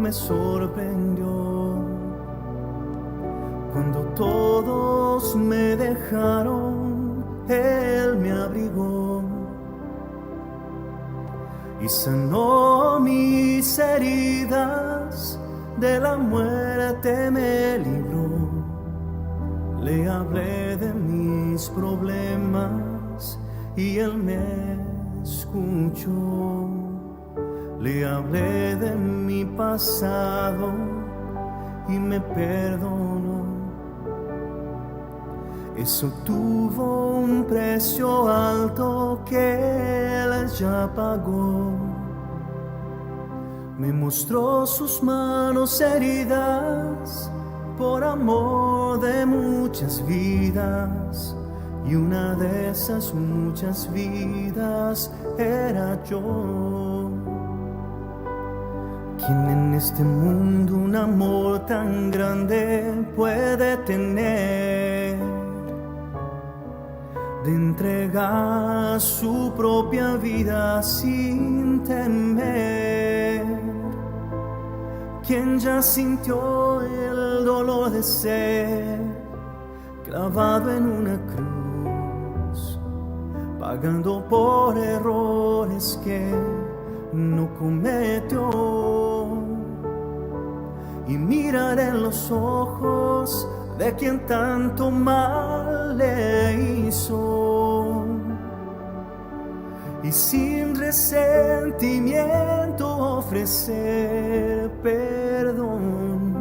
me sorprendió. Cuando todos me dejaron, Él me abrigó y sanó mis heridas, de la muerte me libró. Le hablé de mis problemas y Él me escuchó. Le hablé de mi pasado y me perdonó. Eso tuvo un precio alto que Él ya pagó. Me mostró sus manos heridas por amor de muchas vidas, y una de esas muchas vidas era yo. ¿Quién en este mundo un amor tan grande puede tener? De entregar su propia vida sin temer. Quien ya sintió el dolor de ser clavado en una cruz, pagando por errores que no cometió. Y mirar en los ojos de quien tanto mal le hizo, y sin resentimiento ofrecer perdón.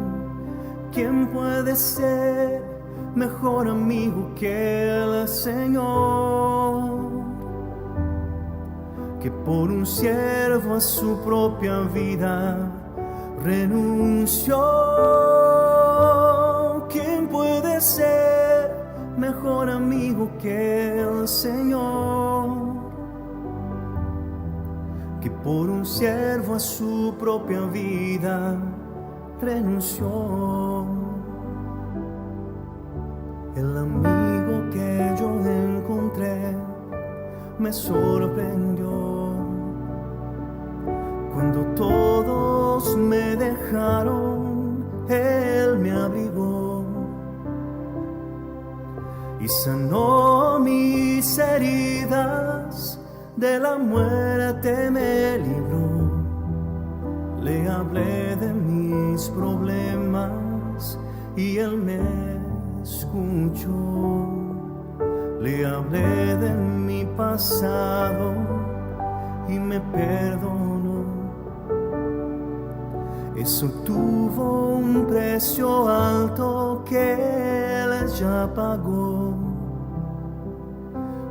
¿Quién puede ser mejor amigo que el Señor? Que por un siervo a su propia vida renunció. ¿Quién puede ser mejor amigo que el Señor? Que por un siervo a su propia vida renunció. El amigo que yo encontré me sorprendió. Cuando todos me dejaron, Él me abrigó y sanó mis heridas, de la muerte me libró. Le hablé de mis problemas y Él me escuchó. Le hablé de mi pasado y me perdonó. Eso tuvo un precio alto que Él ya pagó.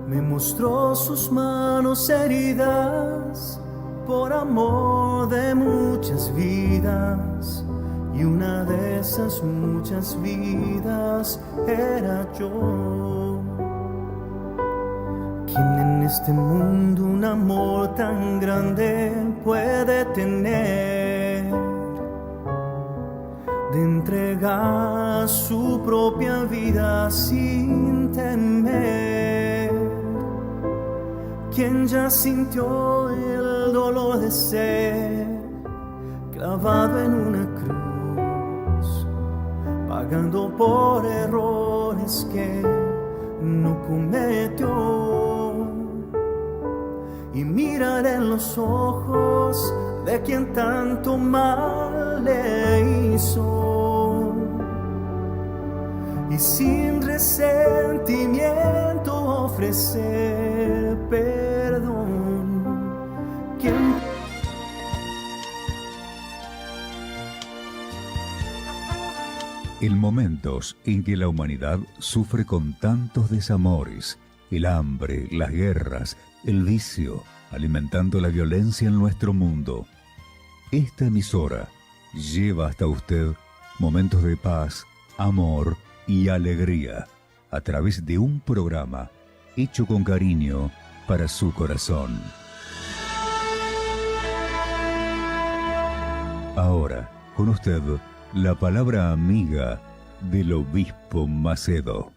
Me mostró sus manos heridas por amor de muchas vidas, y una de esas muchas vidas era yo. ¿Quién en este mundo un amor tan grande puede tener? De entregar su propia vida sin temer. Quien ya sintió el dolor de ser clavado en una cruz, pagando por errores que no cometió. Y mirar en los ojos de quien tanto mal le hizo, y sin resentimiento ofrecer perdón. ¿Quién? En momentos en que la humanidad sufre con tantos desamores, el hambre, las guerras, el vicio, alimentando la violencia en nuestro mundo, esta emisora lleva hasta usted momentos de paz, amor y alegría a través de un programa hecho con cariño para su corazón. Ahora, con usted, la palabra amiga del obispo Macedo.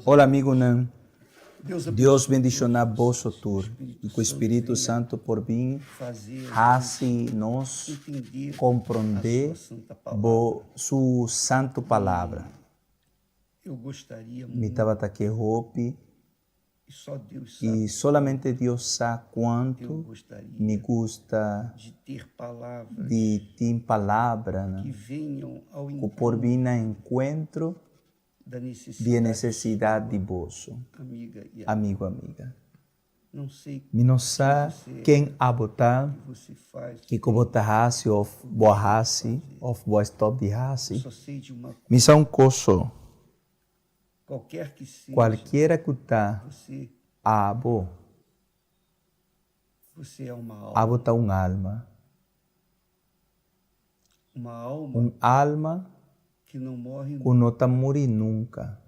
Olá, amigo Nan. Deus bendicionar vosso tour e que o Espírito Santo por vir faça nós compreender sua santa palavra. Eu gostaria Me estava que hope e só Deus e solamente Deus sabe eu quanto gostaria me gusta de ter palavras de ter palavra, que né? venham ao Que por vir na encontro da de necessidade de vosso, amiga e amigo, amiga. não sei Me não sabe quem a botar, o que você faz, que botar raça ou boa raça, ou boa stop de raça. só sei de uma coisa, Missão coço, qualquer que seja, qualquer que tá você abo, é uma alma, abo tá alma que não morre, que não tá morrer nunca,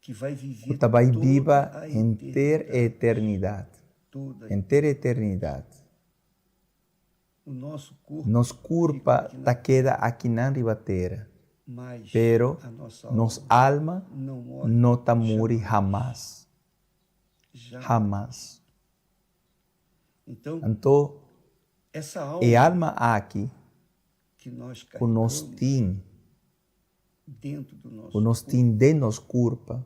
que vai viver que tá vai toda viva a em ter eternidade, toda em ter eternidade. o nosso corpo, Nos curpa tá queda aqui na ribateira, mas pero a nossa alma nos alma não morre, não tá morrer jamás, jamais. jamás. Então, Então, essa alma e alma aqui, que nós que nós carregamos tem, dentro do nosso que nós corpo, tem de nos curpa,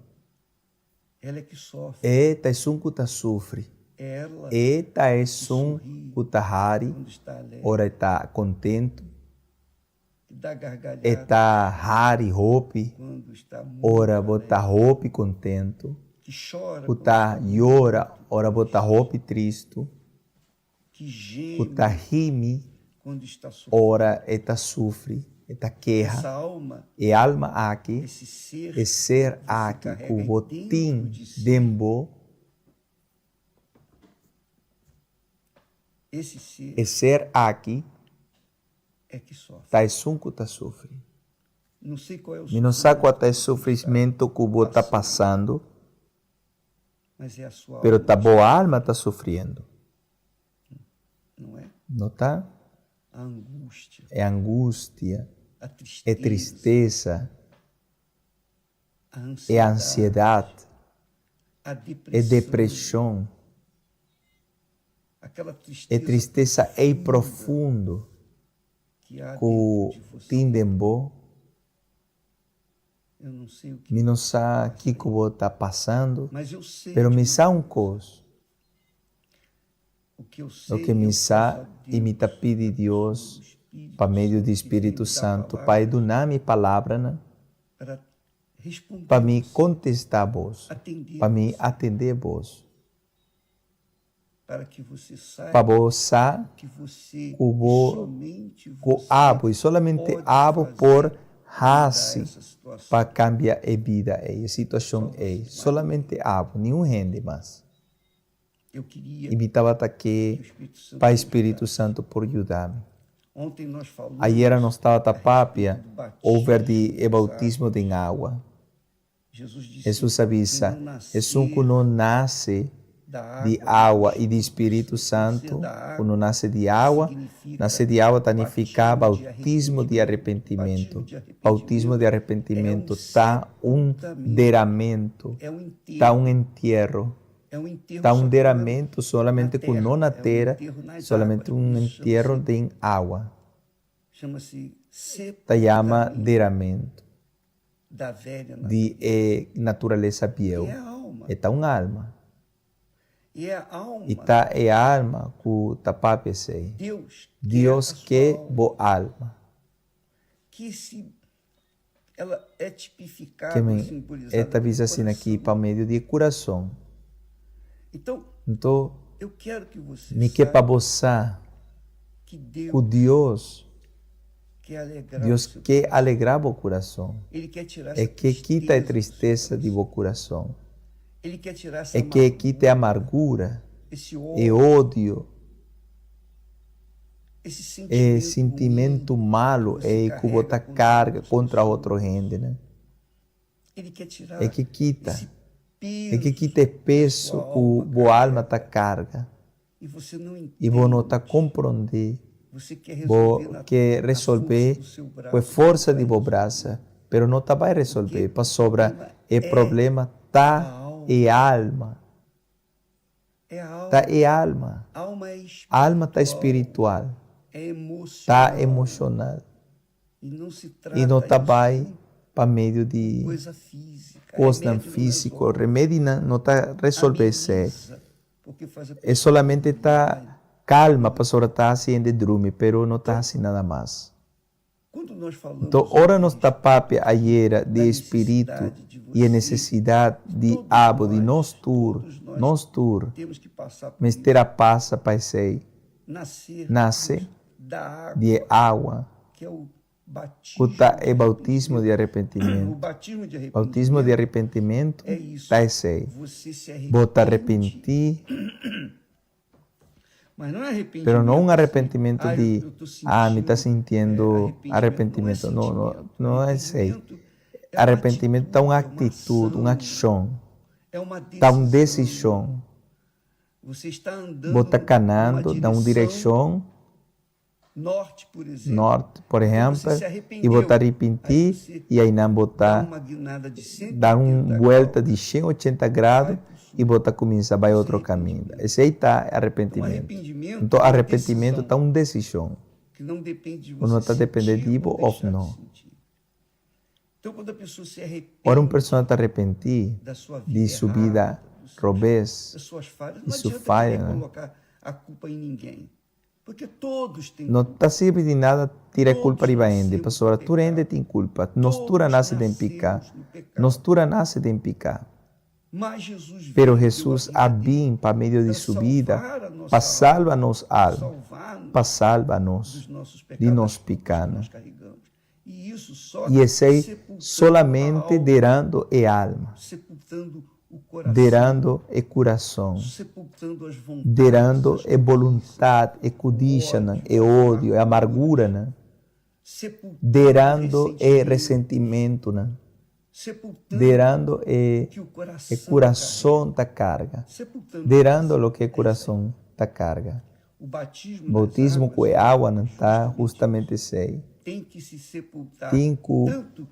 ela é que sofre, eta é que tá sofre, ela eta é que tá hari, quando está alegre, ora está contente, que dá gargalhada eta hari hope, quando está muito ora alegre, bota hope contento, que chora, que tá llora, ora bota hope triste, que que geme tá rime, quando está sofrendo. ora eta sofre, eta Essa queja, alma, e alma aqui, esse ser, e ser você aqui, carrega que dentro botim de si. dembo, esse ser e ser aqui, é que sofre. tá que tá sofre. Não sei qual é o Me não sabe qual sofrimento, é o sofrimento que o bo tá passando, mas é a sua pero alma, tá boa alma tá sofrendo, não é? não tá? A angústia, É angústia, a é tristeza, tristeza, a é ansiedade, a é depressão, aquela é tristeza tristeza é profundo que há que dentro de você. tem dembo. Eu não sei o que, Me não sabe o que o bo tá passando, mas eu sei pero de me uma sabe coisa, o que eu sei, o que me eu sabe peço a e me tá Deus, pedindo Deus, do Espírito para meio do Santo, Espírito que vem me dar Santo, palavra Pai do nome palavra, né? para responder, Para me contestar vos, atender, para me atender vos, para que você saiba para vos saber que você o bo- somente que você abo e solamente pode abo fazer por mudar raça essa situação. para cambiar a vida, a situação é solamente abo, nenhum rende mais. Eu queria E me estava que o aqui Espírito Santo para o me Espírito ajudasse. Santo por ajudar-me. Ontem nós falamos Ayer nós estava a tapápia respeito do batismo over de das bautismo águas. em água. Jesus disse Jesus avisa, que não Jesus que não nasce da de água água e de Espírito Santo, da água, quando nasce de água, significa nasce de água significa batismo bautismo de arrependimento. arrependimento. Bautismo de arrependimento É está sepultamento. derramento, é um enterro, está entierro, é um enterro está só que derramento solamente na com terra, não na é um terra, enterro nas solamente águas. entierro de água. chama-se Está chama sepultamento derramento da velha natureza. de natureza biel. É a alma. Está alma. E a alma, E tá é a alma que tá papesei. Deus Quer a sua alma, boa alma. que ela é tipificada, Que me simbolizada esta no visa assim aqui coração. para meio de coração. Então, Então, eu quero que você me quer para saiba você que que Deus quer alegrar Deus o seu quer coração. alegrar o coração. Ele quer tirar É essa que quita a do seu tristeza de coração. o coração. Ele quer tirar essa É que quita a amargura, esse e ódio, ódio, esse é sentimento, sentimento ruim malo, que você é que bota contra carga outras contra pessoas. outro gente, né? Ele quer tirar É que quita. esse É que quita peso sua que alma boa alma tá carga. e você não entende. E vou não tá compreender, Você quer resolver, vou quer resolver força do seu com a força de boa braça, pero não tá vai resolver, para sobra é problema tá e alma. É a alma. Tá e alma. Alma é espiritual. Alma tá espiritual. É emocional. Tá emocional. E não se trata E não tá isso vai de para meio de coisa física. coisa Remédio não física. O resolve. remédio não tá resolver isso. Ameniza, porque faz a É pessoa solamente tá calma, pastora, tá assim de dormir, pero não tá assim nada mais. Quando nós falamos Então, ora nos tapape ayer de espírito e a necessidade de abo, de nós tur, temos que passar por mestera passa para sei, nascer nasce da água, de água, que é o batismo. puta é bautismo de O arrependimento. batismo de arrependimento Bautismo de arrependimento, é isso. tá sei. Você se arrepende, Bota arrepentir, mas não é arrependimento. pero não um arrependimento de, eu tô sentindo, me está sentindo arrependimento. Não é sei. sentimento, é uma Arrependimento tá uma atitude, atitude, uma ação, é uma tá uma decisão. decisão. Você está andando Bota canando, numa dá uma direção norte, por exemplo. norte, por exemplo, você se e arrependeu. botar Aí arrepentir, você e aí não Dá botar, uma guinada de 180 dar uma graus. volta de 180 graus e botar começar vai outro caminho. Esse aí tá Então, arrependimento. arrependimento Então, é uma arrependimento decisão tá uma decisão. que não depende de Não você está dependendo sentir de ou ou deixar de não. sentir. Então, quando a pessoa se arrepende Ora, uma pessoa está arrepentir da sua vida de sua errada, vida robês, das suas falhas, não isso adianta falha, querer né? colocar a culpa em ninguém. Porque todos têm não culpa. está sempre de nada tira Todos culpa de baende. nascemos Pastora, no tu rende tem culpa. Nós tura nasce de picar. Nós tura nasce de picar. Mas Jesus veio, Pero deu Jesus a vida dele abim para meio de para sua vida, salvar a nossa para salvar nos alma, salvar-nos para salvar dos nos nossos pecados, de nós das culpas que pecados. nós carregamos. E isso só E esse aí sepultando solamente a alma, derando é alma, sepultando o coração, derando é coração, sepultando as vontades, derando as é vontade, é cobiça, é ódio, é amargura, né? sepultando Derando é ressentimento, ressentimento, né? sepultando Derando é que o coração da carga. carrega, sepultando Derando o que é coração da carga. o batismo, Bautismo das com águas, água não está justamente sei. tem que se sepultar Tem que tanto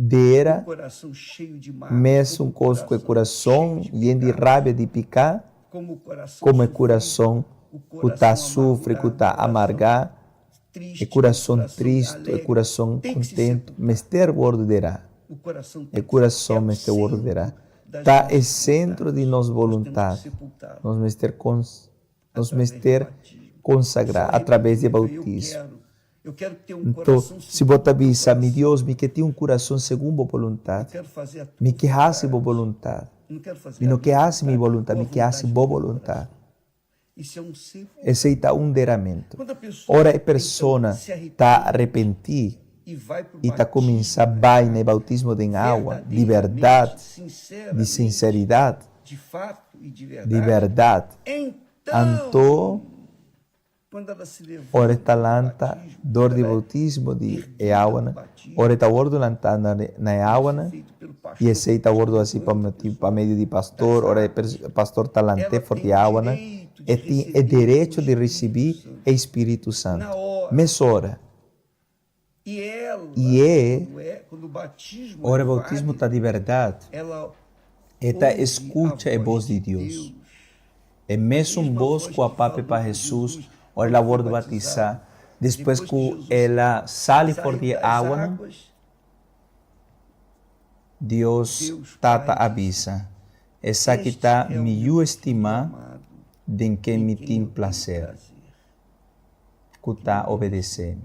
dera o coração cheio de mágoa, mesmo um cosco é coração e de rabia de picar, como o coração como é sofrido, coração o que está sofre, que está amargurado, amargar, triste, é coração triste, alegre, é coração tem que se contente, mas ter gordo derá, o coração é coração, mas ter gordo derá. Está é centro de nossa vontade, nós mester nós mester consagrar através de bautismo. Eu quero ter um Então, coração se você avisa, meu Deus, me que tem um coração segundo a vontade, quero fazer a tua me que hace boa vontade, não quero fazer me a não que minha hace minha vontade, me que hace boa vontade. Isso é um ser. Esse está um deramento. Quando a pessoa Ora, a pessoa se arrepende está arrepentir e vai para o e está começando vai no bautismo de água, de verdade, de sinceridade, de fato e de de verdade. Então, quando ela se levanta, ora está lanta dor de bautismo de água, né? Ora está gordo lanta na água, né? feito pelo pastor, E esse está gordo assim para meio de pastor, ora o pastor está lante forte água, né? E tem o direito de receber o Espírito Santo. na hora. Mas ora, E ela, quando o batismo ora é o bautismo válido, está de verdade. ela Esta ouve escuta a voz de Deus. É mesmo Mesma voz voz que a que pape falou para com Jesus, Jesus ora ela quando vai foi batizar. Depois Depois que que Jesus ela sai saiu por de das água, né? águas, Deus Deus tata Pai avisa. Essa que este está é o me meu estimar amado, de quem em me quem tem eu tenho prazer, prazer. que está obedecendo.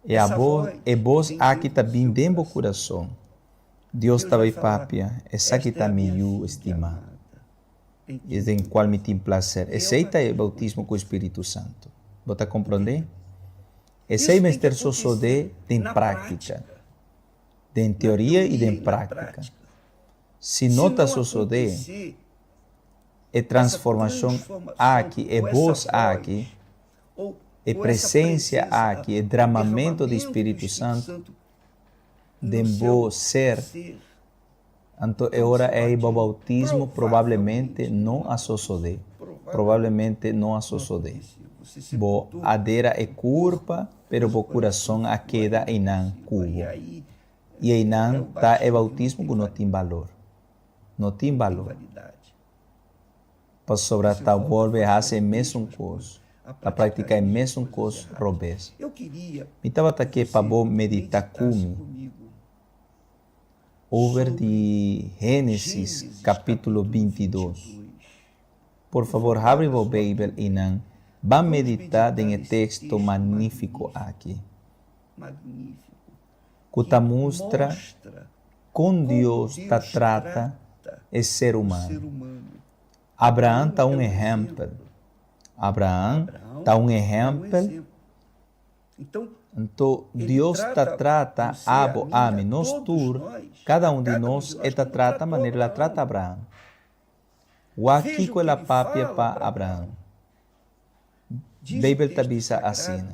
E a Essa voz, voz é voz vem aqui dentro do está bem seu dentro do coração. coração. Deus está vai bem falar, papia. Essa "Esta que é está a minha me filha estimar. amada, em quem E em qual me tem prazer. Esse aí Eu está o aqui. bautismo com o Espírito Santo. Você compreende? Esse Isso aí tem mestre que só acontecer tem na prática. prática. Tem Na teoria e e tem na prática. Se não está suceder, acontecer, é transformação aqui, é ou essa voz aqui, ou é essa presença aqui, é derramamento do derramamento Espírito Santo, de no bom seu ser. Então, é hora é o bautismo, provavelmente não a suceder. Provavelmente não a suceder. Você se Bo adera é curva, pero o coração a queda em não cubo. e aí E aí não está o bautismo que não tem valor. não tem valor. validade. Para sobrar tal volve a fazer mesmo coisa. Para praticar mesmo coisa, robês. Eu queria Me estava aqui para vos meditar comigo over de Gênesis capítulo 22. Por favor, abre o Bíblia e não. Vamos meditar em texto magnífico aqui. Magnífico. Que mostra Mostra como Deus trata o ser humano. Abraão está um exemplo. Abraão está um exemplo. Então, Deus trata a mim, nós todos, cada um de nós, trata a maneira ela trata Abraão. O aqui com a papia para Abraão. Bíblia está bisa assim.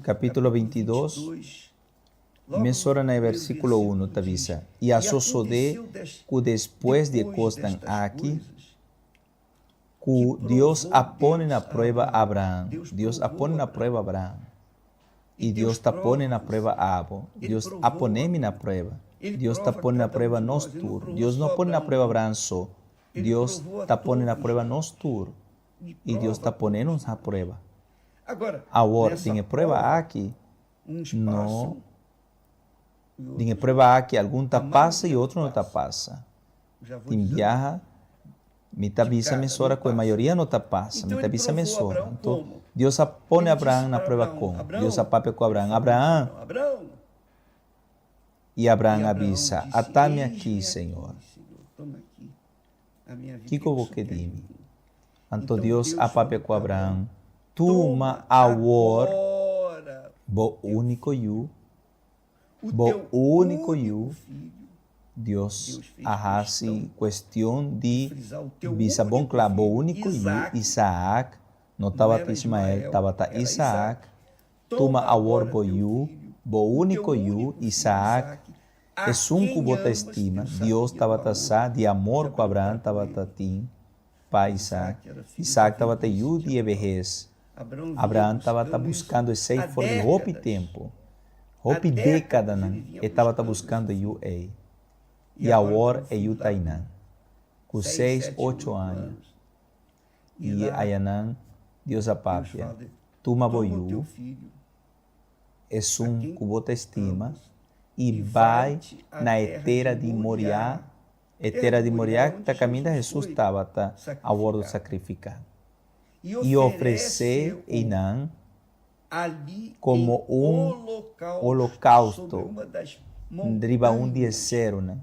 Capítulo 22, menciona no versículo 1, está bisa. E a suceder que depois de costas aqui, que Deus apone na prova Abraão. Deus apone na prova Abraão. E Deus está pondo na prova Abo. Deus apone-me na prova. Deus está pondo na prova nós todos. Deus não põe na prova Abraão só. Deus está pondo na prova nós todos. E Deus está ponendo na prova. Agora, tem prova aqui. Não. Tem prova aqui. Algum está passa e outro não está passa. Tem viaja. Me avisa mesora com a maioria não está passa. Me avisa mesora. Então, Deus põe Abraão na prova com. Deus apape com Abraão. Abraão. E Abraão avisa. Atame aqui, Senhor. Que eu que digo? Então Deus apape com Abraão. Toma agora o único eu. O único eu. Deus arrase questão de visa bom claro, o único eu, Isaac, não estava Ismael, estava Isaac, toma agora o único eu, Isaac, é que bota estima, Deus estava de amor com Abraão, estava tim, para Isaac, Isaac estava eu de vejez, Abraão estava buscando esse for de roupa tempo, roupa década, estava buscando eu aí. E agora eu estou com 6, 8 anos. E aí, Deus apapia. Toma boiú, é que bota estima, e vai na eteira de Moriá. Eteira de Moriá, que está caminhando, Jesus estava a hora de sacrificar. E oferecer Enã como holocausto. Driba dia zero, né?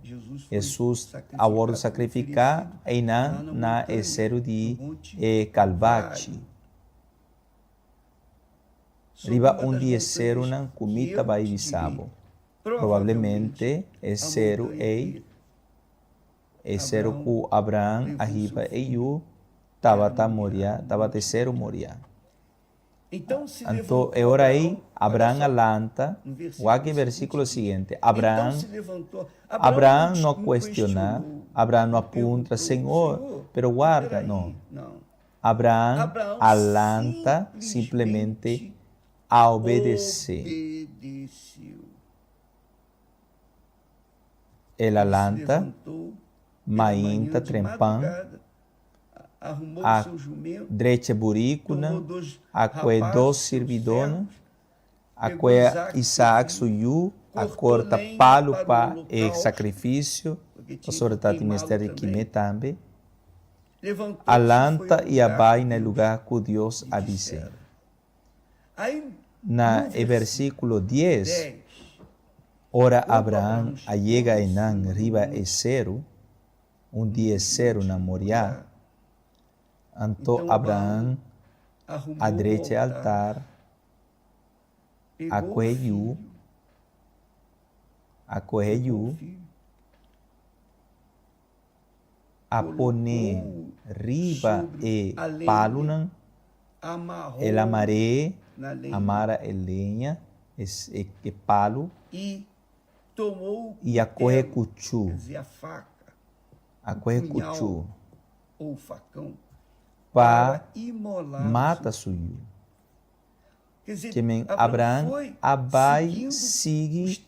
Jesus, a hora de sacrificar, e na zero de Calvate. Driba dia zero, né? Comida vai de sábado. Provavelmente, é zero que Abraão, arriba e eu, estava moria, estava terceiro moria. Então, é hora aí, Abraão alanta, o aqui versículo seguinte, Abraão não questiona, Abraão não apunta, Senhor, pero guarda, não. Abraão alanta simplesmente a obedecer. Ele alanta, mainta, trempão, a direita buricuna, a que dois servidores, a que Isaac suiu, a corta palo para o sacrifício, a senhora está em mistério aqui também, alanta e abai no lugar que Deus avisa. Na versículo 10, ora Abraão chega em riba e zero, dia zero na Moriá. Então Abraão a direita altar, acolheu, a poner riba e palunan, ele amara a lenha, e palo, e acolhe cuchu, ou facão, para mata suyo. Que Abraão vai seguir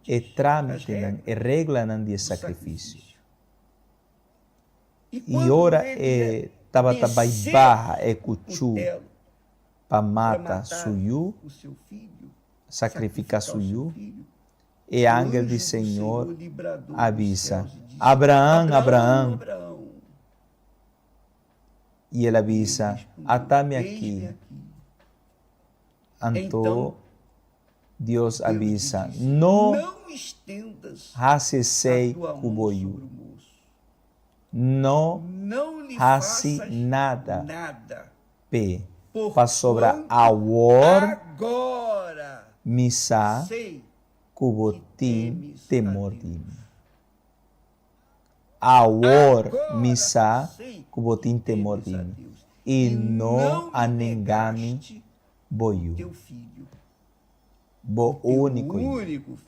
o trâmite, a regra de sacrifício. E ora estava barra e cuchu para matar suyu, sacrificar suyu, e ángel do Senhor avisa: Abraão, Abraão. E ele avisa: atame aqui. Então, Deus avisa: não racessei o boiú. Não faça nada para sobrar agora missa cubotim temor de mim. Agora missa cubotim temor de mim. E não anengame boiú. Bo único filho.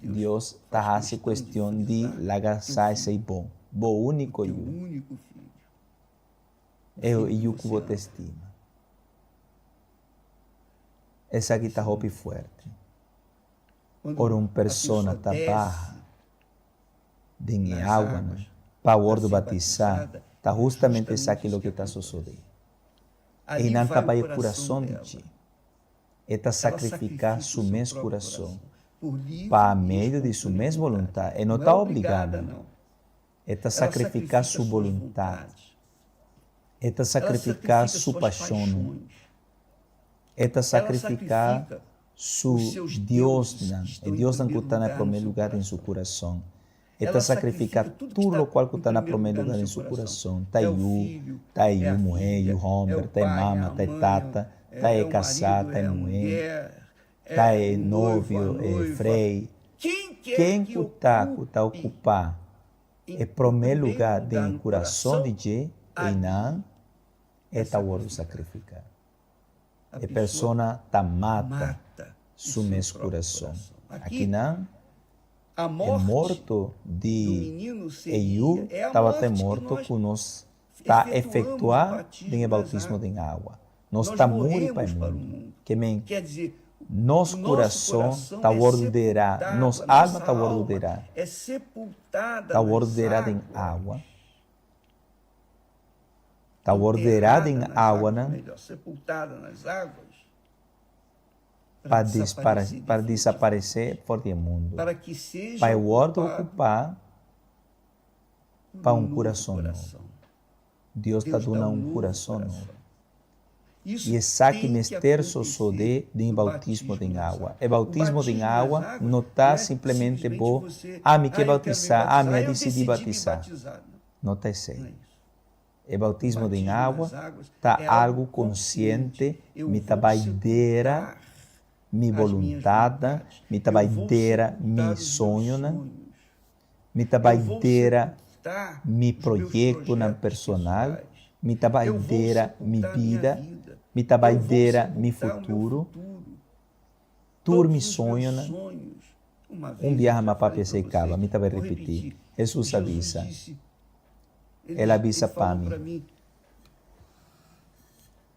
Deus está a questão de lagaçar esse bom. Bo único filho. Eu e o que você estima. Essa aqui está roupa forte. Ora uma pessoa está barra de água, para o ordo batizar, está justamente isso aquilo que está sucedendo. E não está para o coração de ti. Está sacrificar seu mesmo coração para meio de sua mesma vontade. E não está obrigada, não. Está sacrificar sua vontade. Está sacrificar sua paixão. Está sacrificar seu Deus. E Deus não está no primeiro lugar em seu coração. Está sacrificar tudo o qual está no primeiro lugar em seu coração. Está aí, mulher, o homem, está aí, mama, está aí, tata, está aí, casado, está aí, mulher, está aí, novio, frei. Quem está ocupar o primeiro lugar do coração de Deus e não é o hora de sacrificar. A pessoa está mata seu mesmo coração. Aqui não. É morto de Eiu, estava até morto que nós está efetuar o bautismo de água. Nós está morto para o mundo. Quer dizer, nosso coração está ordenado, nossa alma está ordenada. Está ordenada em água. Está ordenada em água, né? Sepultada nas águas. Para desaparecer por o mundo. Para o ordo ocupar para um coração novo. Deus está dando um coração novo. E essa que mister sucede de bautismo de água. O bautismo de água não está simplesmente bom. Me quer bautizar, me decidi batizar. Não está assim. O bautismo de água está algo consciente, me trabalhar minha vontade, me trabalhar meu sonho, me trabalhar meu projeto personal, me trabalhar minha vida, me trabalhar meu futuro, tudo meu sonho. Dia a papai se acaba, me estava repetir. Jesus avisa. Ele avisa para mim.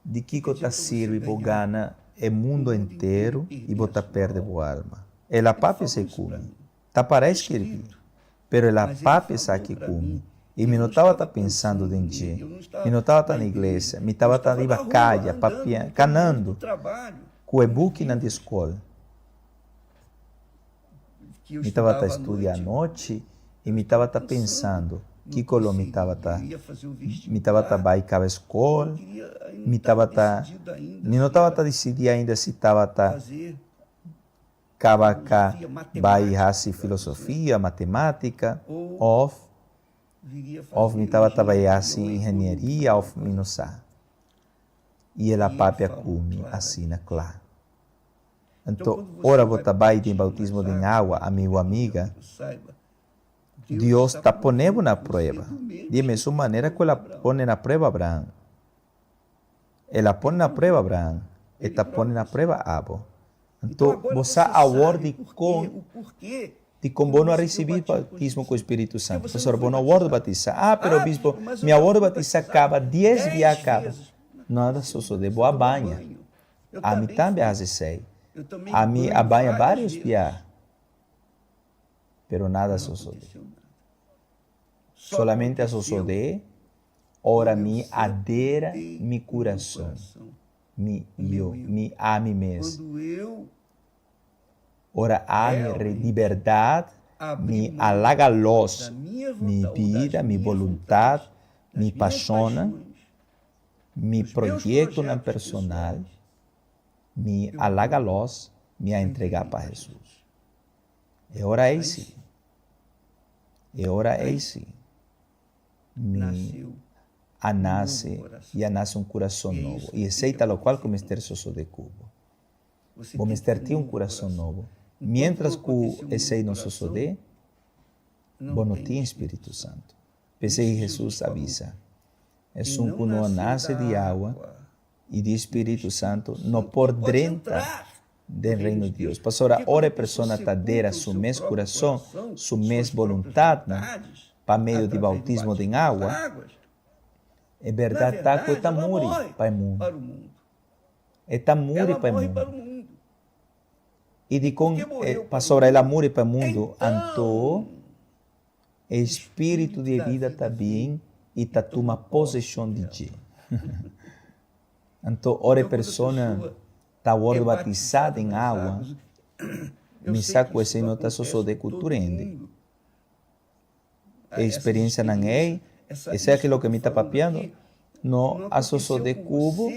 De que está sirve por ganhar o mundo inteiro e botar perde a alma. Ela papi se come. Está para escrever. Pero ela papi sabe que come. E me não estava pensando em ti. Me não estava na igreja. Me estava na riba caia, canando. Com o book na escola. Me estava estudando à noite e me estava pensando que colo me estava vai para a escola. Me não estava decidindo ainda se estava vai fazer filosofia, matemática, ou me estava trabalhando em engenharia, ou me não sabe. E ela papia come assim, claro. Então, ora vou trabalhar em bautismo de água, amigo, amiga. Deus está ponendo na prova. De mesma maneira que ela põe na prova Abraão. Ela põe na prova Abraão. Está pondo na prova Abel. Então, você aguarde de como não receber batismo com o Espírito Santo. Professor, vou não aguardo batizar. Pero bispo, minha aguardo batizar acaba, 10 dias acaba. Nada, só de boa banha. A mim também sei. Eu tomei A mim banho abanha várias vários vezes. dias, pero nada Não sucede. aconteceu nada. Só Solamente aconteceu sucede, ora quando eu me adera sepultei mi no coração, coração. mi meu eu, eu. mi a mim mesmo. Quando eu Ora a realmente de verdade, abri me mão alaga luz, da minha mi vontade, vida, das mi minhas voluntade, vontades, das me minhas paixona, paixões, mi dos meus projeto na projetos personal, pessoais, me eu alaga vou luz, me a entregar entreguei para para Jesus. É hora Aí esse. sim, É hora Aí esse. Me nasceu a novo nasce coração. e a nasce um coração E é novo. isso que E tem sei que tal qual acontecer como com este sou de cubo. Você Vamos tem que ter um novo coração novo. Enquanto Mientras não que acontecer um esse novo não coração, sucede, não bom não tem tem Espírito Espírito Santo. Santo. Pensei Isso que Jesus Jesus falou. avisa. É Quem um que não nasce de água e de Espírito Santo não pode entrar do reino de Deus. Pastor, ora a pessoa está dentro do seu mesmo coração, sua mesma vontade, para meio de bautismo de água, é verdade, está que está morre para o mundo. Está morre para o mundo. E de com, pastor, ela morre para o mundo, então, espírito de vida também e está toma possessão de ti. Então, ora a pessoa está batizada em água, me saco esse não está só de cultura ainda. A experiência não é, esse é aquilo que me está papiando, não a só de cubo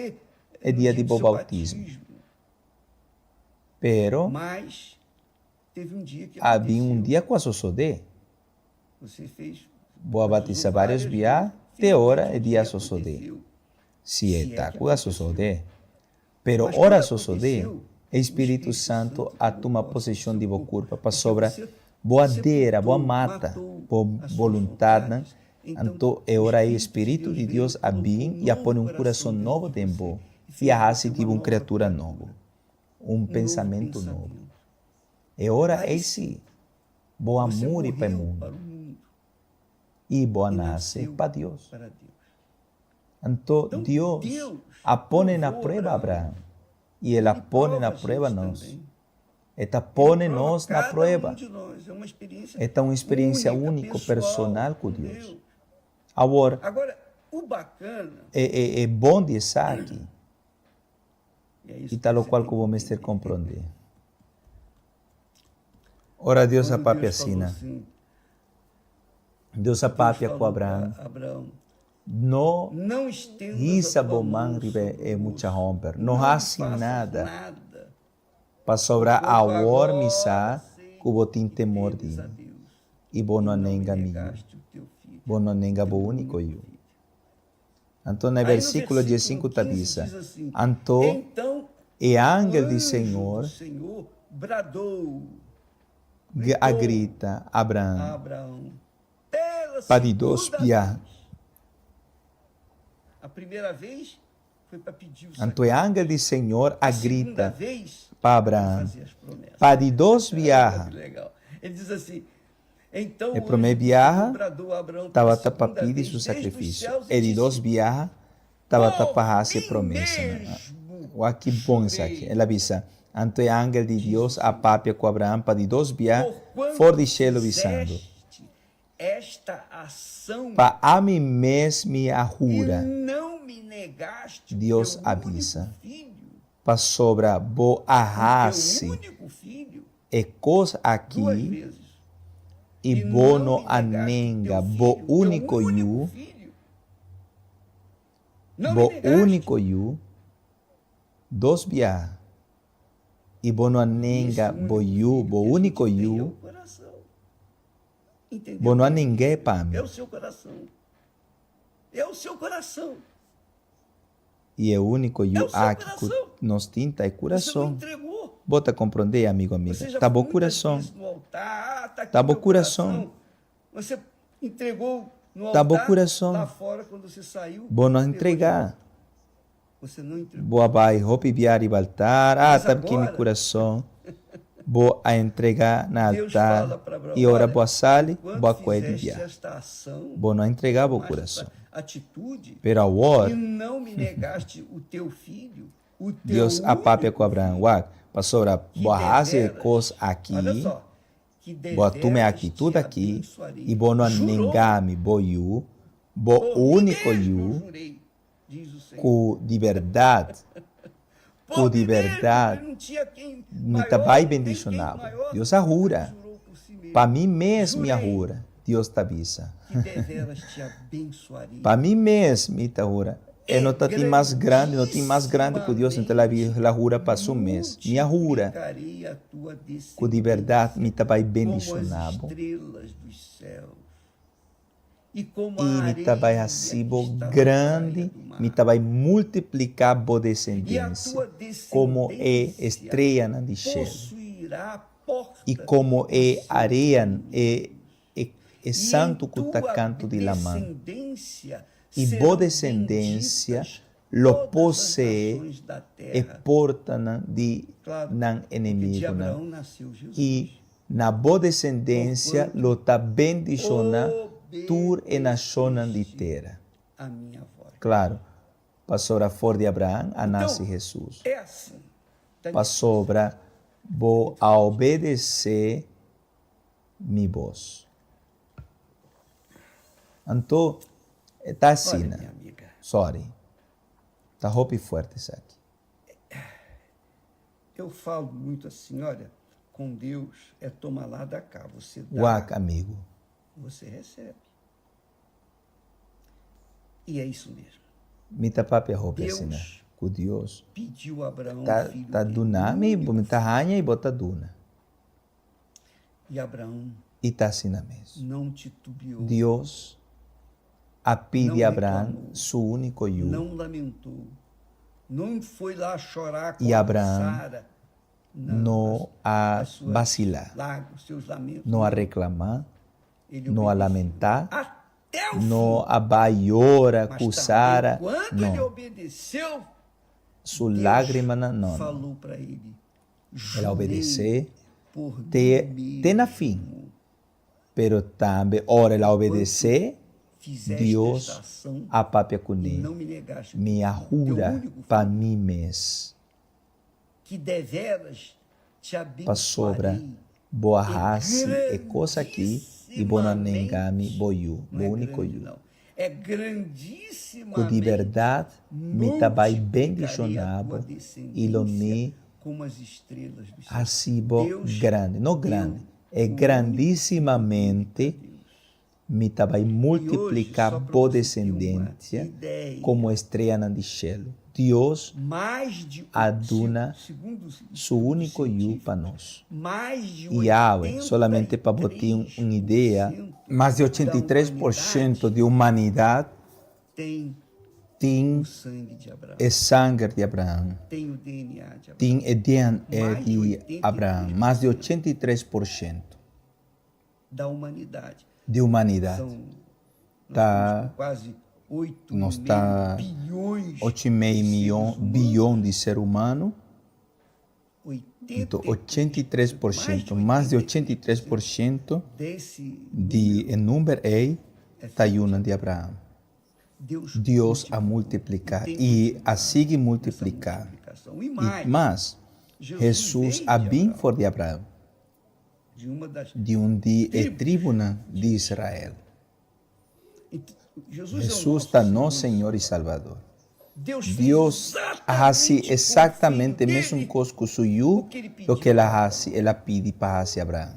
é dia de bautismo. Pero Mas teve dia que havia dia com a só de, você fez vou batizar vários dias, de hora é dia só de. Se está com a só de, pero ora só de, Espírito Santo a toma possessão de vosso corpo para sobra boa dera, boa mata, boa vontade. Então, é hora aí, Espírito de Deus a vir e a pôr um coração novo dentro e a raça de uma criatura nova, um pensamento novo. É hora esse, boa amor para o mundo e boa nasce para Deus. Então, Deus a põe na prova Abraão e ele a põe na prova nós. Eta põe nós na prova. Esta é uma experiência única, personal com Deus. Agora, o bacana é bom de estar aqui. E tal qual que vamos ter que compreender. Ora, Deus a papia assina. Deus a papia com Abraão. Não risa boman ribe é muita romper. Não hace nada para sobrar a war misa que o botin temor de. E bom não nenga mim. Bom não nenga bo único eu. Então, no versículo 15 está diz, então, e ángel do Senhor a grita Abraão, para de dois piar. A primeira vez foi para pedir o então, o ángel do Senhor a grita para Abraão, fazer as promessas. para de dois viaja. Legal. Ele diz assim, então E primeiro viaja, estava para para pedir seu sacrifício. E de dois viaja, estava para fazer promessa. Olha que bom isso aqui. Ela avisa, então o ángel de Deus a papia com Abraão, para de dois viaja, for de cielo visando. Esta ação Para a mim mesmo me ajura. não me negaste Deus teu avisa. único filho, Para sobra bo a teu raça único filho, e coisa duas aqui vezes. e bo no anenga bo único you, bo único you, dos bia e bo no anenga bo you, bo único you, bo no anenga para mim. É o seu coração. É o seu coração. E é o único you É o seu aqui coração. nos tinta e Você não coração. entregou. Bota compreender, amigo, amiga. Você já Tá bom muitas coração. vezes no altar, tá aqui Tá bom meu coração. Você entregou no Tá altar, bom coração. lá fora, quando você saiu. Bom não pegou entregar. de volta. Você não entregou. Boa vai, roupa viar e altar. Mas Tá aqui meu agora- coração. Boa a entregar na Deus fala altar. para Abraão, E ora olha, boa sale, quando boa coisa de fizeste viar. esta ação, Bom não entregar o mas coração. essa atitude, Pero a e war, não me negaste o teu filho, Deus apapia com Abraão. Uak, pastora, boa raça cos aqui. Olha só. Que Boa tume deveras aqui, te tudo aqui. abençoarei. E boa não Jurou. nengame, boiu. Bo Por mim único mesmo you. jurei, diz o Senhor. Com de verdade. Por Com mim de mesmo, verdade. ele não tinha quem Me maior, tabai nem quem bendicionado. maior. Deus arrura. Jurou por si mesmo. Para mim mesmo me Jurei arrura. Deus te avisa. que deveras te abençoarei. Para mim mesmo me arrura. Eu não tenho mais grande, não tenho mais grande que Deus, então ela jura para o mês. Me arrura. Multiplicarei a tua Com de verdade me tabai como as bendicionado. estrelas dos céus. E como E a me areia tabai que recibo está na grande, praia do mar. me tabai multiplicar boa E a descendência, tua como é descendência estreia na de céu. possuirá a porta E como do é seu areia, reino. é santo E que em está tua canto de la mão. descendência E serão boa descendência benditas lo todas as possee nações da e terra. porta de Claro, nan porque de inimigo. Abraão nasceu Jesus. E na boa descendência lo está bendiciona tur e nação de terra. A minha voz. Claro, pastora for de Abraão, a Então, nasce Jesus. É assim. Tá Pastora, vou a obedecer mi voz. Então, está assim, Olha, né? minha amiga, Sorry. Está roupa forte isso aqui. eu falo muito assim, olha, com Deus é tomar lá da cá. Você dá, Uac, amigo. você recebe. E é isso mesmo. Mita papi a roupa Deus assim, né? Com Deus. Pediu a Abraão, Tá filho tá dele, dunami, único, bota ranha e bota duna. e Abraão E tá assim na mesa. não titubeou, Deus a pede Não a Abraão, reclamou. seu único eu. não lamentou, não foi lá chorar com E Abraão Sara, Não a as suas vacilar, lágrimas, seus lamentos. não a reclamar, Ele não a obedeceu lamentar, até o não fim. a baiora, Mas cusara, também, quando ele não. obedeceu, Sua Deus lágrima não. falou para ele, Ela obedecer, por mim tem na mesmo, fim. Pero também, ora ela obedecer, fizeste Deus esta ação a papia e cune, não me negaste me teu arrura único para filho, mim mesmo. que deveras te Para sobra, abençoarei. boa raça e coisa aqui, e bona nengame, boiu, Não é bo único grande, eu. não. É grandíssima. Que de verdade me tabai bendicionado e lo me como as estrelas do céu. arcibo Deus grande, não grande, é deu o grandissimamente me tabai multiplicar só pra boa você ter descendência uma ideia, como estrela na de cielo. Deus mais de aduna segundo su único eu para nós. mais de E Yahweh, solamente para botar uma ideia, mais de 83% de humanidade tem tem o sangue de Abraão, o sangue de Abraão, tem o DNA de Abraão. tem o DNA Mais de de Abraão, mais de 83% Da humanidade. de humanidade. São Tá, quase 8 nós tá bilhões. 8,5 bilhão de ser humano, então 83%, mais de 83% desse de número é está de Abraão. Deus a multiplicar e a seguir multiplicar. multiplicação. E E mais, mais, Jesus veio a de bem Abraão, for de Abraão, de uma das de de tribuna de Israel. Jesus Jesus é está o no nosso Senhor e Salvador. Deus fez Deus faz exatamente a com o filho mesma dele, coisa que o seu, que ele o que ela pede para fazer Abraão.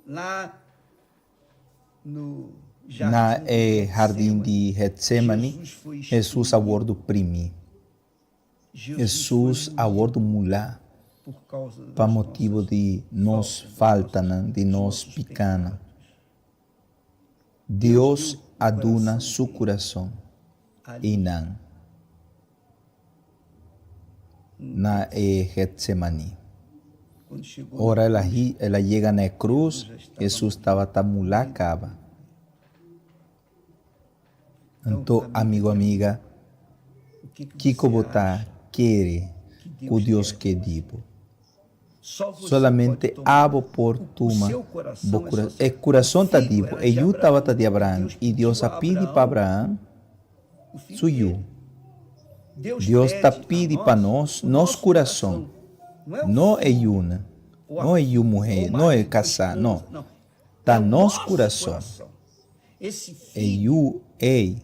lá no Na jardim de Getsemane, Jesus foi Jesus a bordo primi, Jesus a bordo mulá, por causa para das motivo nossas de nos faltas, falta, dos de nos nossos picana. pecados. Deus deu o aduna coração seu dele coração ali. e não na Getsemane. Quando chegou Ora ela chega na cruz, Jesus estava tamulá cava. Então, amigo, amiga, o que que você botar acha querer que que Deus quer? que digo. Só você Solamente pode tomar. abo por O tuma. seu coração é só O seu. coração está O filho divo. era E de eu estava Abraão. de Abraão. E Deus a pediu pede para Abraão, o filho sou eu. dele. Deus está pedindo para nós, nosso coração. Não é uma, não é uma mulher, não é casar, não. Está nosso coração. E o ei,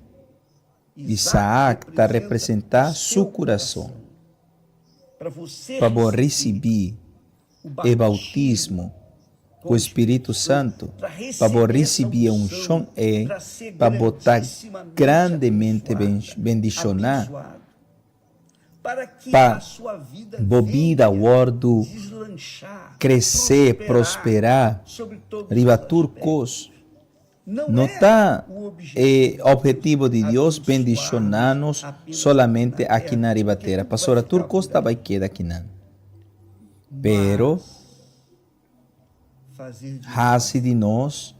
Isaac está representando seu coração. Para você receber o bautismo, o Espírito Santo, para você receber um chão para botar grandemente bendicionar, para a vida wordo crescer, prosperar, riba turcos. Não está o objetivo de Deus bendicionar-nos somente aqui na ribateira. Pastora Turcos estava aqui aqui não. Pero hace de nós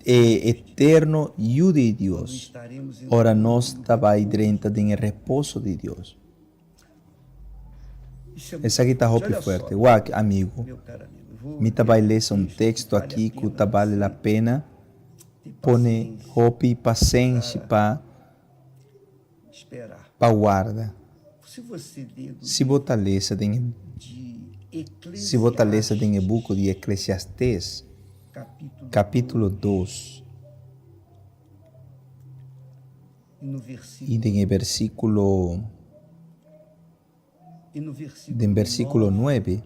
eterno e de Deus. Ora nós estava aí dentro do repouso de Deus. Essa aqui está roupa forte. Uau, amigo. Me estava lendo um texto aqui que vale a pena. Põe roupa e paciência para guarda. Se você lê em buco de Eclesiastes, capítulo 2, e em versículo 9,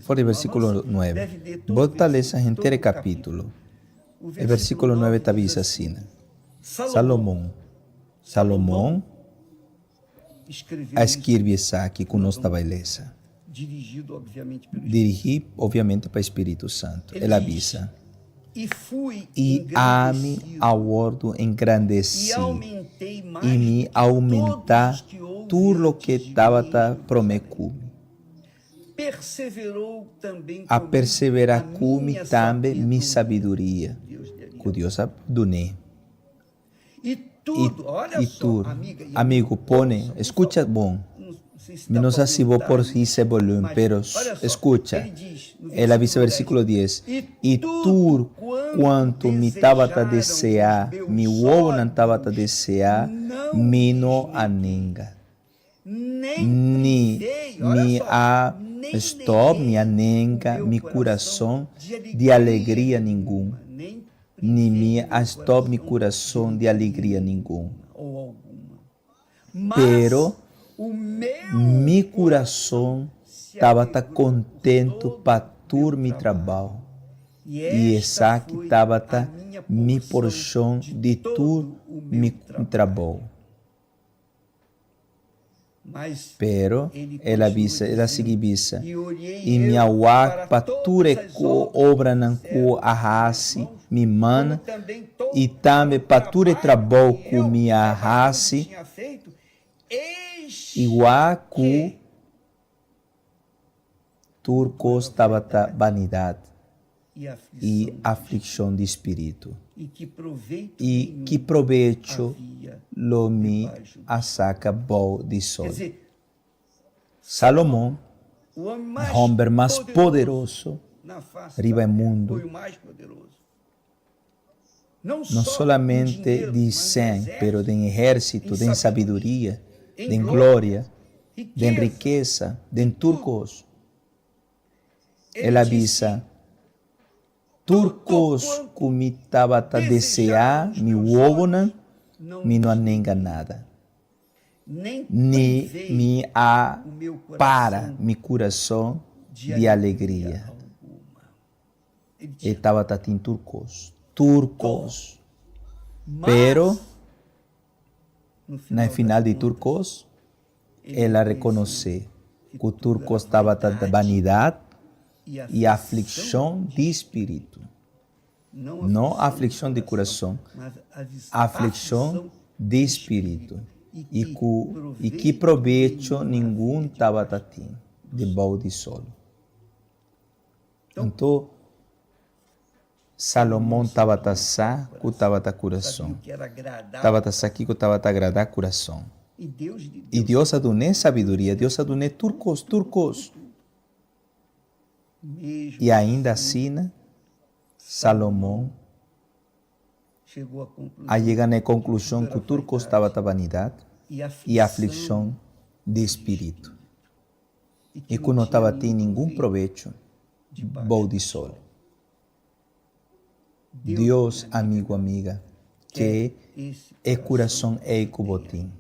por versículo 9, bota esse inteiro capítulo. O versículo 9 está diz assim: Salomão escreve isso aqui com nós tabeleza. Dirigido, obviamente, para o Espírito Santo. Ele avisa. E ame ao ordo engrandeci e me aumentar tudo o que estava prometido. A perseverar cume também minha sabedoria, que Deus adonou. E tudo, amigo, põe, escuta bom. Não sei se vou por esse volume, pero escuta. Ele avisa versículo 10. E tudo quanto me estava a desejar, me ovo não estava a desejar, me não anenga. Ni me a stop, me anenga, mi coração de alegria nenhuma. Ni me a stop, mi coração de alegria nenhuma. Pero mi coração estava contente para todo meu trabalho. E essa aqui estava mi porção de todo meu trabalho. Pero ela avisa, ela seguivisa, e me awak pature ko obra nan ko ahasi mi mana, e também pature trabalho ko mi ahasi, igual turcos estava vanidade e aflição de espírito. E que proveito lo me asaca bom de sol. Salomão, o homem mais poderoso riba do mundo, não somente de 100, pero de exército, de sabedoria, de glória, de riqueza, de turcos. Ele avisa, turcos que me estava a desejar, me ovonam, me não anenga nada. Nem me a para meu coração de alegria. Ele estava em turcos. Pero, no final de turcos, ela reconheceu que o turcos estava da vanidade e aflição de espírito. Não aflição de coração, aflição de espírito. E que proveito nenhum estava tendo de balde solo. Então, Salomão estava a que estava a coração. Estava a aqui que estava a agradar o coração. E Deus adonou sabedoria, Deus adonou turcos. E ainda assim, Salomão a chegar na conclusão que o turco estava a vanidade e aflição de espírito. E que não estava tendo nenhum proveito, vou de sol. Deus, amigo, amiga, que é coração é cubotim.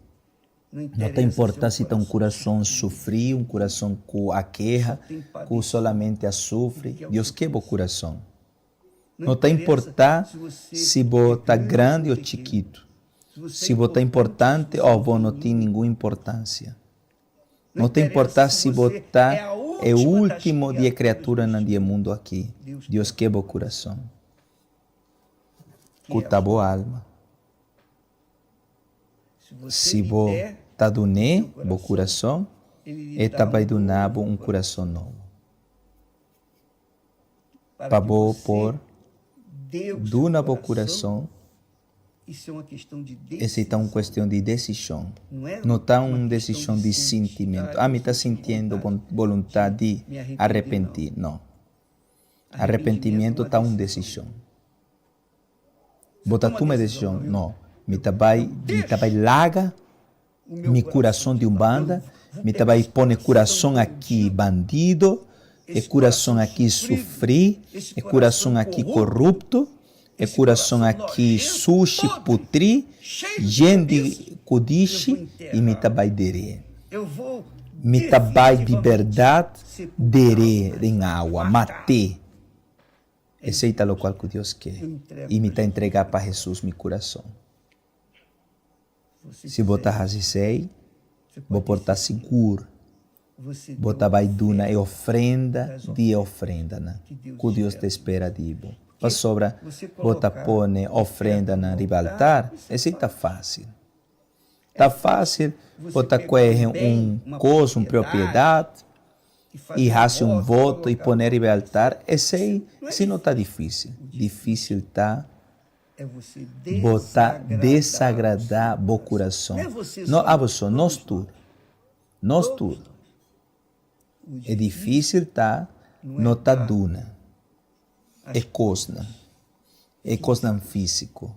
Não tem importância se está um coração sofrido, um coração com a queixa, com solamente a sofre. Deus quer o coração. Não tem importância se você está grande ou chiquito. Se você está importante ou você não tem nenhuma importância. Não tem importância se você é o último de criatura no mundo aqui. Deus quer o coração. Cuta a boa alma. Se você está doando o coração, ele vai donar um coração novo. Para você por donar o coração, essa é uma questão de decisão. Não está uma decisão de sentimento. Me está sentindo vontade de arrepentir. Não. Arrependimento está uma decisão. Bota tu uma decisão. Não. Me vai larga meu coração de umbanda. Me vai pôr coração aqui bandido. É coração aqui sofrer. É coração aqui corrupto. É coração aqui sushi, putri, gente kudishi e me vai dere. Me vai liberdade dere em água, mate. Aceita o qual que Deus quer. E me entregar para Jesus meu coração. Se botar razisei, vou portar seguro. Botar vai duna e ofrenda de ofrenda, né? Que Deus te espera de você. Para sobra, bota pone ofrenda na altar, esse está fácil. Está fácil, bota correr coisa, uma propriedade, e raça voto e poner no altar, esse não está difícil. Difícil está botar desagradar o coração. Não a você, nós tudo. É difícil tá, não está duna. É coisa físico.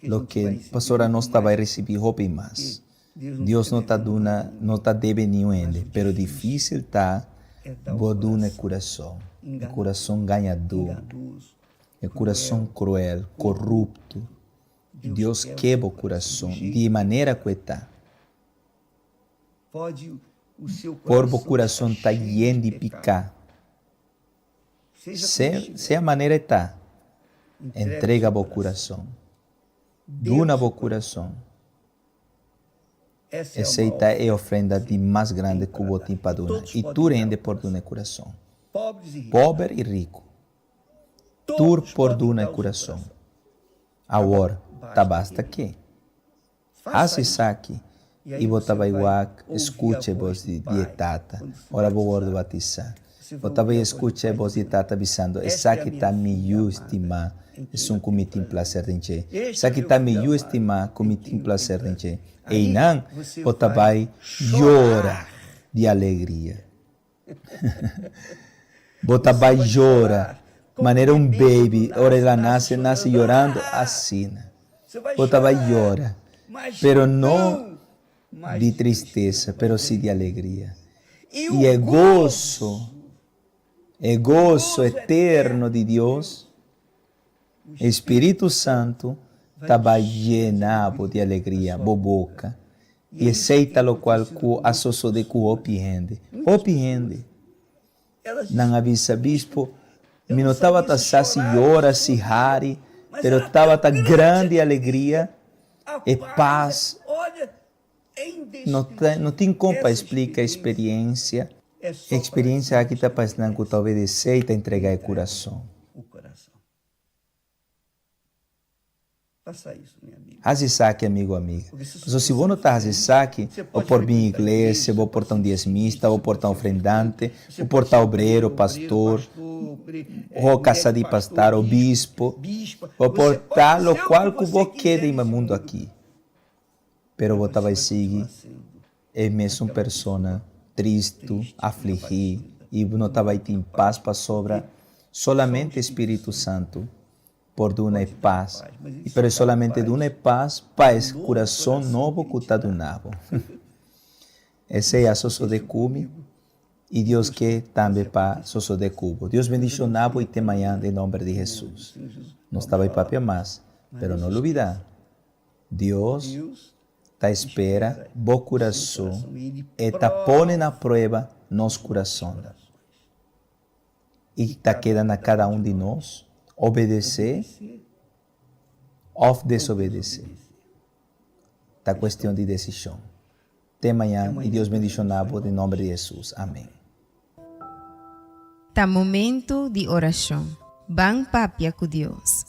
Lo que a pastora não está vai receber roupa e mais. Deus não está dando, não está devendo nenhum ende, pero difícil está botar no coração. O coração ganhador, o coração cruel, corrupto. Deus quebra o coração de maneira que está. Por o coração está lleno de picar. Se a maneira está, entrega o coração. Duna o coração. Essa é a ofrenda de mais grande que o tem para donar. E tu rende por donar coração. Pobre e rico. Tu por donar coração. Agora, tá basta que. Assim saque. E você vai escute a voz de tata. Ora vou ordo batizar. Eu vai escutar a voz de tata avisando, essa que está me estimar, é um comité em placer de encher. Essa que está me estimar, comité em placer de encher. E não, você vai chorar de alegria. Você vai chorar, maneira baby, ora ela nasce chorando assim. Você vai chorar, pero não de tristeza, pero sim de alegria. E é gozo eterno de Deus, Espírito Santo, estava llenado de alegria, boboca, e aceita o qual associou de com opihende. Não avisa bispo, me não estava tassar se ora, se rari, pero estava grande alegria e paz. Não tem como para explicar a experiência. A experiência aqui está passando que talvez aceita entregar o coração. Faça isso, minha amiga. Razisaque, amigo, amiga. Se você não está razisaque, vou por vir igreja, vou portar um diezmista, vou portar um ofrendante, vou portar obreiro, pastor, vou caçar de pastor, o bispo, vou portar o qual que vou querer em mundo aqui. Pero você vai seguir, é mesmo persona triste, afligir, e não vai ter paz para sobra, solamente Espírito Santo por Duna é paz. E pero solamente Duna é paz, coração novo cutadunavo. Esse é a soso de cume. E Deus quer também para soso de cubo. Deus bendice nabo e te manhã em nome de Jesus. Não estava em papel mais, pero não olvidar. Deus te espera, bom coração, e te põe na prova nosso coração. E te queda na cada de nós obedecer ou desobedecer. Tá questão de decisão. Até amanhã e Deus bendice nabo em nome de Jesus. Amém. Tá momento de oração. Bang papia com Deus.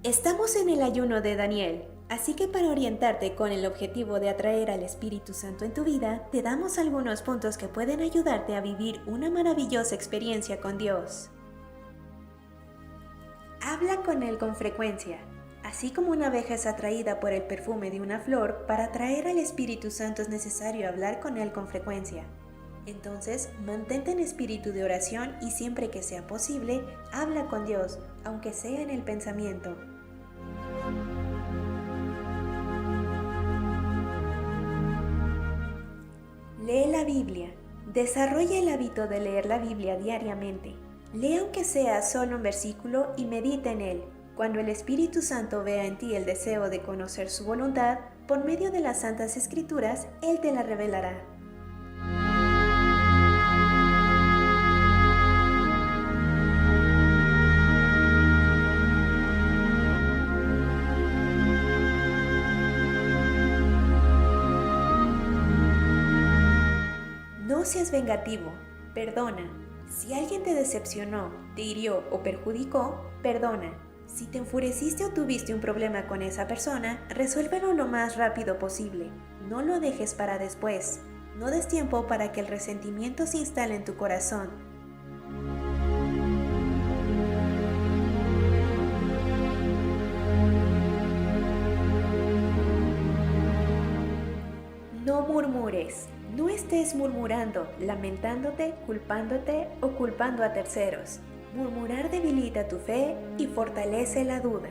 Estamos en el ayuno de Daniel, así que para orientarte con el objetivo de atraer al Espíritu Santo en tu vida, te damos algunos puntos que pueden ayudarte a vivir una maravillosa experiencia con Dios. Habla con Él con frecuencia. Así como una abeja es atraída por el perfume de una flor, para atraer al Espíritu Santo es necesario hablar con Él con frecuencia. Entonces, mantente en espíritu de oración y siempre que sea posible, habla con Dios, aunque sea en el pensamiento. Lee la Biblia. Desarrolla el hábito de leer la Biblia diariamente. Lee aunque sea solo un versículo y medita en él. Cuando el Espíritu Santo vea en ti el deseo de conocer su voluntad, por medio de las Santas Escrituras, Él te la revelará. No seas vengativo, perdona. Si alguien te decepcionó, te hirió o perjudicó, perdona. Si te enfureciste o tuviste un problema con esa persona, resuélvelo lo más rápido posible. No lo dejes para después. No des tiempo para que el resentimiento se instale en tu corazón. No murmures. No estés murmurando, lamentándote, culpándote o culpando a terceros. Murmurar debilita tu fe y fortalece la duda.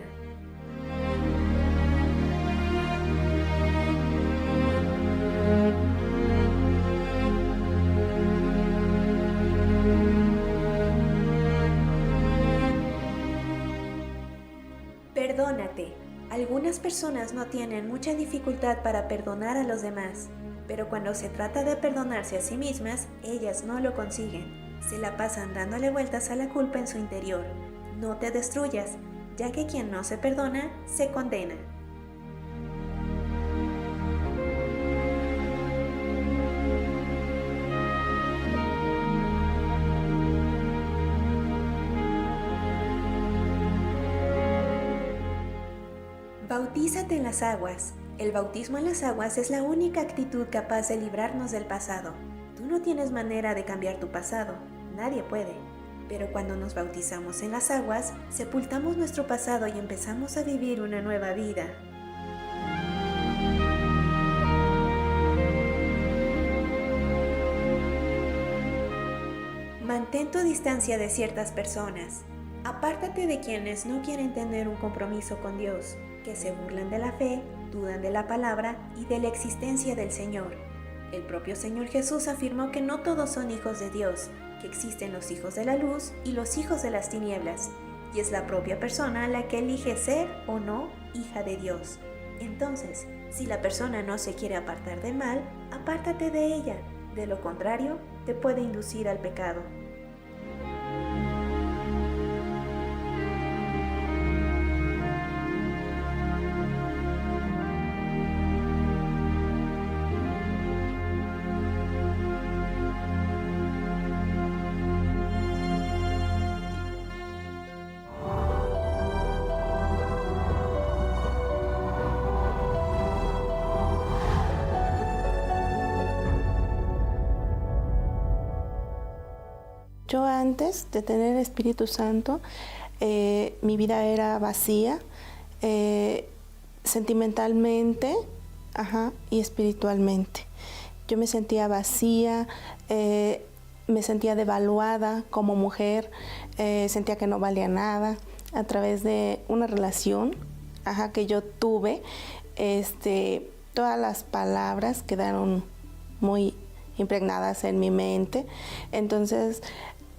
Perdónate. Algunas personas no tienen mucha dificultad para perdonar a los demás, pero cuando se trata de perdonarse a sí mismas, ellas no lo consiguen. Se la pasan dándole vueltas a la culpa en su interior. No te destruyas, ya que quien no se perdona, se condena. Bautízate en las aguas. El bautismo en las aguas es la única actitud capaz de librarnos del pasado. Tú no tienes manera de cambiar tu pasado, nadie puede. Pero cuando nos bautizamos en las aguas, sepultamos nuestro pasado y empezamos a vivir una nueva vida. Mantén tu distancia de ciertas personas. Apártate de quienes no quieren tener un compromiso con Dios, que se burlan de la fe, dudan de la palabra y de la existencia del Señor. El propio Señor Jesús afirmó que no todos son hijos de Dios, que existen los hijos de la luz y los hijos de las tinieblas, y es la propia persona la que elige ser o no hija de Dios. Entonces, si la persona no se quiere apartar del mal, apártate de ella, de lo contrario, te puede inducir al pecado. Yo antes de tener el Espíritu Santo, mi vida era vacía, sentimentalmente, y espiritualmente. Yo me sentía vacía, me sentía devaluada como mujer, sentía que no valía nada. A través de una relación que yo tuve, todas las palabras quedaron muy impregnadas en mi mente. Entonces,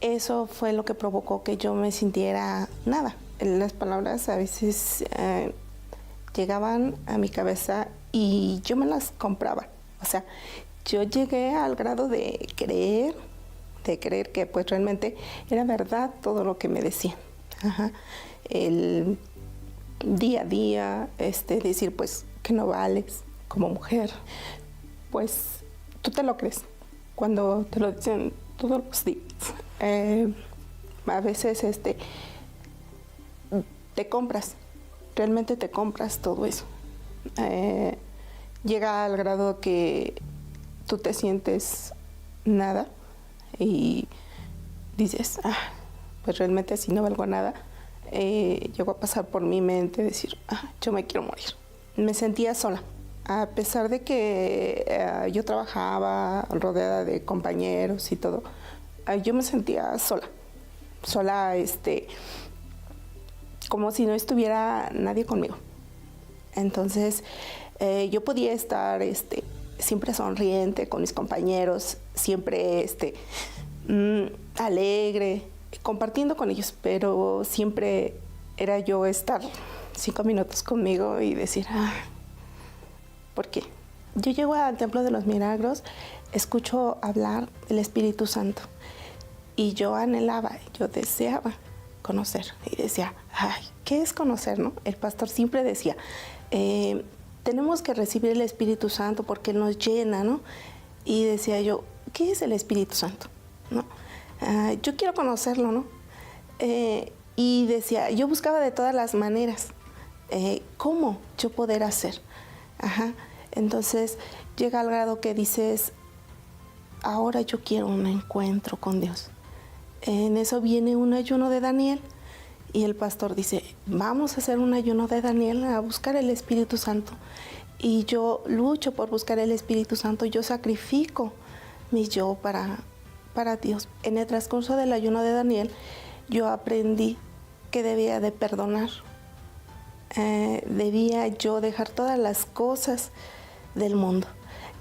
eso fue lo que provocó que yo me sintiera nada. Las palabras a veces llegaban a mi cabeza y yo me las compraba. O sea, yo llegué al grado de creer que pues realmente era verdad todo lo que me decían. El día a día, decir pues que no vales como mujer, pues tú te lo crees cuando te lo dicen todos los días. A veces te compras realmente te compras todo eso. Llega al grado que tú te sientes nada y dices, pues realmente si no valgo nada. Llegó a pasar por mi mente decir, yo me quiero morir. Me sentía sola. A pesar de que yo trabajaba rodeada de compañeros y todo, yo me sentía sola. Sola, como si no estuviera nadie conmigo. Entonces, yo podía estar siempre sonriente con mis compañeros, siempre alegre, compartiendo con ellos, pero siempre era yo estar 5 minutos conmigo y decir, ¿por qué? Yo llego al Templo de los Milagros, escucho hablar del Espíritu Santo y yo anhelaba, yo deseaba conocer y decía, ¿qué es conocer, no? El pastor siempre decía, tenemos que recibir el Espíritu Santo porque Él nos llena, ¿no? Y decía yo, ¿qué es el Espíritu Santo? ¿No? Yo quiero conocerlo, ¿no? Y decía, yo buscaba de todas las maneras, ¿cómo yo poder hacer? Entonces llega al grado que dices, ahora yo quiero un encuentro con Dios. En eso viene un ayuno de Daniel y el pastor dice, vamos a hacer un ayuno de Daniel a buscar el Espíritu Santo. Y yo lucho por buscar el Espíritu Santo, yo sacrifico mi yo para Dios. En el transcurso del ayuno de Daniel, yo aprendí que debía de perdonar. Debía yo dejar todas las cosas del mundo.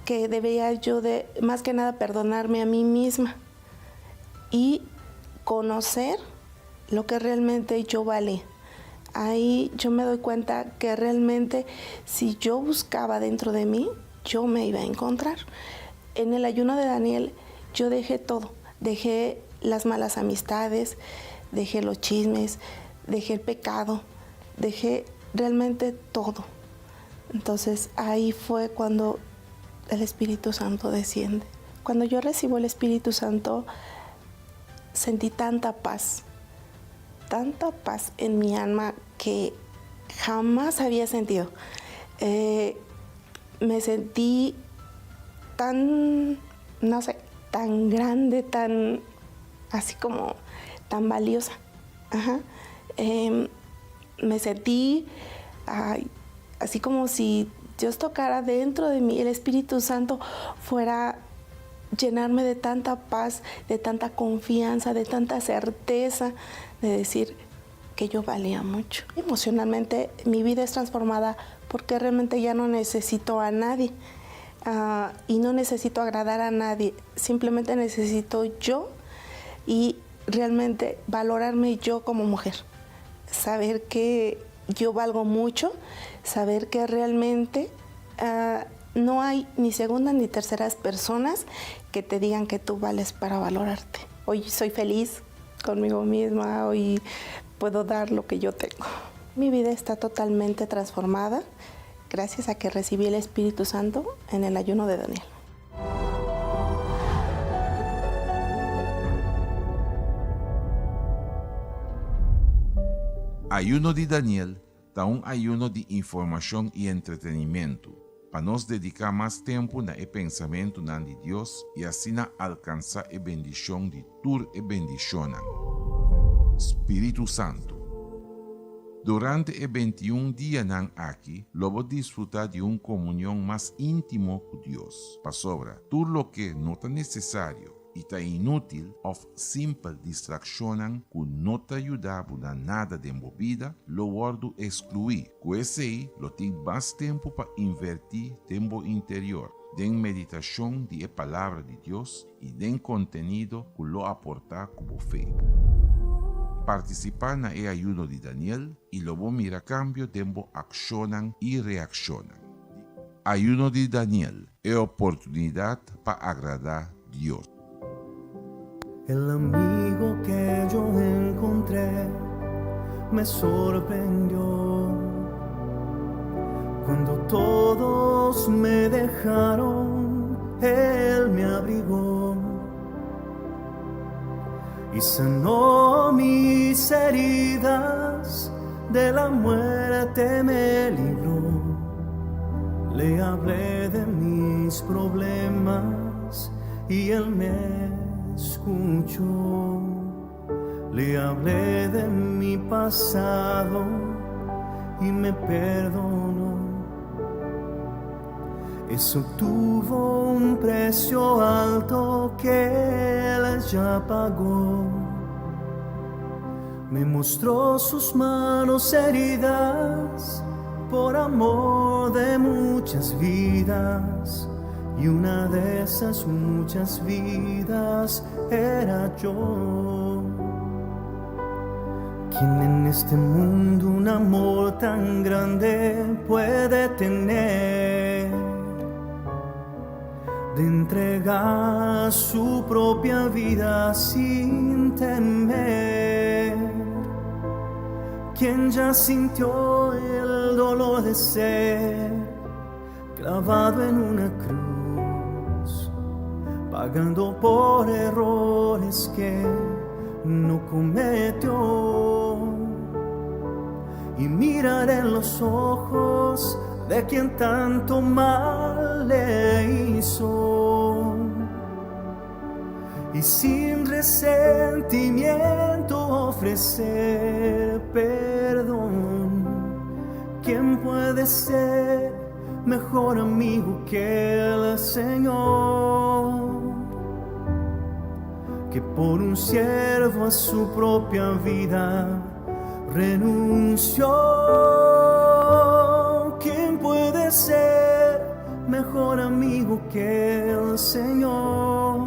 Que debía yo más que nada, perdonarme a mí misma. Y conocer lo que realmente yo valía. Ahí yo me doy cuenta que realmente si yo buscaba dentro de mí, yo me iba a encontrar. En el ayuno de Daniel, yo dejé todo, dejé las malas amistades, dejé los chismes, dejé el pecado, dejé realmente todo. Entonces ahí fue cuando el Espíritu Santo desciende. Cuando yo recibo el Espíritu Santo, sentí tanta paz en mi alma que jamás había sentido. Me sentí tan, no sé, tan grande, tan, así como, tan valiosa. Me sentí así como si Dios tocara dentro de mí, el Espíritu Santo fuera llenarme de tanta paz, de tanta confianza, de tanta certeza, de decir que yo valía mucho. Emocionalmente mi vida es transformada porque realmente ya no necesito a nadie y no necesito agradar a nadie, simplemente necesito yo y realmente valorarme yo como mujer, saber que yo valgo mucho, saber que realmente no hay ni segundas ni terceras personas que te digan que tú vales para valorarte. Hoy soy feliz conmigo misma, hoy puedo dar lo que yo tengo. Mi vida está totalmente transformada gracias a que recibí el Espíritu Santo en el ayuno de Daniel. Ayuno de Daniel está un ayuno de información y entretenimiento para nos dedicar más tiempo en el pensamiento de Dios y así alcanzar la bendición de tur y bendición. Espíritu Santo. Durante el 21 días aquí, luego disfrutar de una comunión más íntimo con Dios. Para sobra, todo lo que no está necesario y está inútil o simple distracción que no te ayuda a nada de mi vida, lo guardo excluir. Con ese, lo tengo más tiempo para invertir tiempo interior, en meditación de la palabra de Dios y en contenido que lo aporta como fe. Participar en el ayuno de Daniel y luego mira cambio de accionan y reaccionan. Ayuno de Daniel es oportunidad para agradar a Dios. El amigo que yo encontré me sorprendió. Cuando todos me dejaron, Él me abrigó y sanó mis heridas de la muerte me libró. Le hablé de mis problemas y él me escuchó. Le hablé de mi pasado y me perdonó. Eso tuvo un precio alto que él ya pagó. Me mostró sus manos heridas por amor de muchas vidas, y una de esas muchas vidas era yo. ¿Quién en este mundo un amor tan grande puede tener? De entregar su propia vida sin temer. Quien ya sintió el dolor de ser clavado en una cruz, pagando por errores que no cometió. Y mirar en los ojos de quien tanto mal le hizo, y sin resentimiento ofrecer perdón. ¿Quién puede ser mejor amigo que el Señor? Que por un siervo a su propia vida renunció. ¿Quién puede ser mejor amigo que el Señor?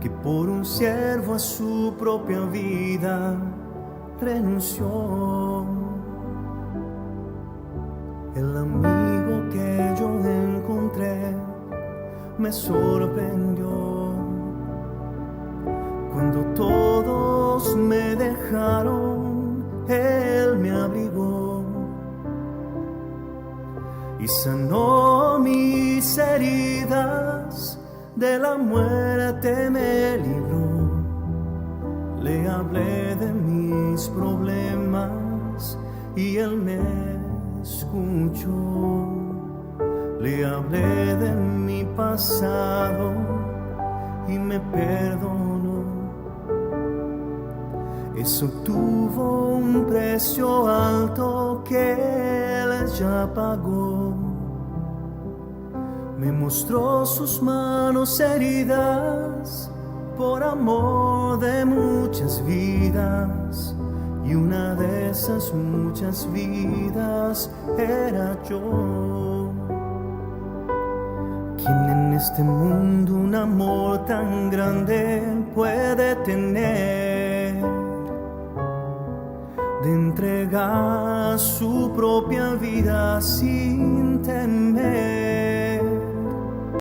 Que por un siervo a su propia vida renunció. El amigo que yo encontré me sorprendió. Cuando todos me dejaron, él me abrigó y sanó mis heridas, de la muerte me libró. Le hablé de mis problemas y él me escuchó. Le hablé de mi pasado y me perdonó. Eso tuvo un precio alto que él ya pagó. Me mostró sus manos heridas por amor de muchas vidas, y una de esas muchas vidas era yo. ¿Quién en este mundo un amor tan grande puede tener? De entregar su propia vida sin temer.